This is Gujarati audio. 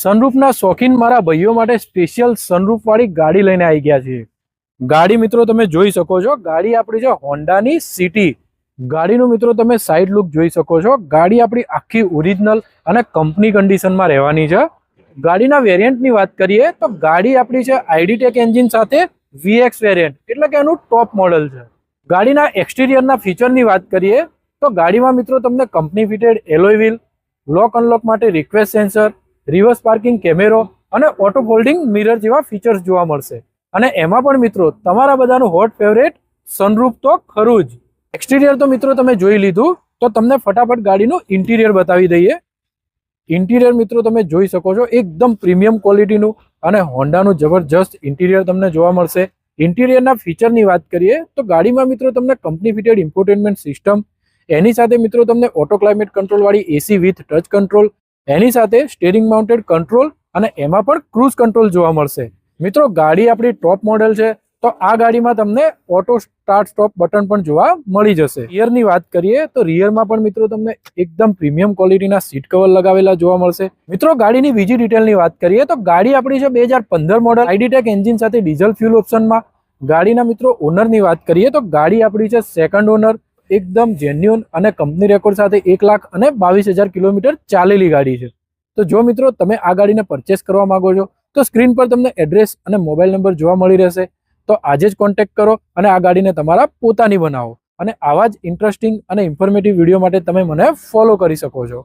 સનરૂફના શોખીન મારા ભાઈઓ માટે સ્પેશિયલ સનરૂફ વાળી ગાડી લઈને આવી ગયા છીએ। ગાડી મિત્રો તમે જોઈ શકો છો, ગાડી આપણી છે હોન્ડાની સિટી। ગાડીનું મિત્રો તમે સાઈડ લુક જોઈ શકો છો। ગાડી આપણી આખી ઓરિજિનલ અને કંપની કન્ડિશનમાં રહેવાની છે। ગાડીના વેરિયન્ટની વાત કરીએ તો ગાડી આપણી છે આઈડીટેક એન્જિન સાથે VX વેરિયન્ટ, એટલે કે એનું ટોપ મોડલ છે। ગાડીના એક્સટિરિયરના ફીચરની વાત કરીએ તો ગાડીમાં મિત્રો તમને કંપની ફિટેડ એલોય વ્હીલ, લોક અનલોક માટે રિક્વેસ્ટ સેન્સર, રિવર્સ પાર્કિંગ કેમેરો અને ઓટો ફોલ્ડિંગ મિરર જેવા ફીચર્સ જોવા મળશે। અને એમાં પણ મિત્રો તમારા બધાનું હોટ ફેવરેટ સનરૂફ તો ખરું જ। એક્સટિરિયર તો મિત્રો તમે જોઈ લીધું, તો તમને ફટાફટ ગાડીનું ઇન્ટિરિયર બતાવી દઈએ। ઇન્ટિરિયર મિત્રો તમે જોઈ શકો છો, એકદમ પ્રીમિયમ ક્વોલિટીનું અને હોન્ડાનું જબરજસ્ત ઇન્ટિરિયર તમને જોવા મળશે। ઇન્ટિરિયરના ફીચરની વાત કરીએ તો ગાડીમાં મિત્રો તમને કંપની ફિટેડ ઇન્ફોટેનમેન્ટ સિસ્ટમ, એની સાથે મિત્રો તમને ઓટો ક્લાઇમેટ કંટ્રોલ વાળી એસી વિથ ટચ કંટ્રોલ, એની સાથે સ્ટીરિંગ માઉન્ટેડ કંટ્રોલ અને એમાં પણ ક્રૂઝ કંટ્રોલ જોવા મળશે। મિત્રો ગાડી આપણી ટોપ મોડેલ છે, તો આ ગાડીમાં તમને ઓટો સ્ટાર્ટ સ્ટોપ બટન પણ જોવા મળી જશે। રિયરની વાત કરીએ તો રિયરમાં પણ મિત્રો તમને એકદમ પ્રીમિયમ ક્વોલિટીના સીટ કવર લગાવેલા જોવા મળશે। મિત્રો ગાડીની બીજી ડિટેલની વાત કરીએ તો ગાડી આપણી છે 2015 મોડલ આઈડીટેક એન્જિન સાથે ડીઝલ ફ્યુલ ઓપ્શનમાં। ગાડીના મિત્રો ઓનરની વાત કરીએ તો ગાડી આપણી છે સેકન્ડ ઓનર, એકદમ જેન્યુઅન અને કંપની રેકોર્ડ સાથે 1,22,000 કિલોમીટર ચાલેલી ગાડી છે। તો જો મિત્રો તમે આ ગાડીને પરચેસ કરવા માંગો છો તો સ્ક્રીન પર તમને એડ્રેસ અને મોબાઈલ નંબર જોવા મળી રહેશે। તો આજે જ કોન્ટેક્ટ કરો અને આ ગાડીને તમારા પોતાની બનાવો। અને આવા જ ઇન્ટરેસ્ટિંગ અને ઇન્ફોર્મેટિવ વિડીયો માટે તમે મને ફોલો કરી શકો છો।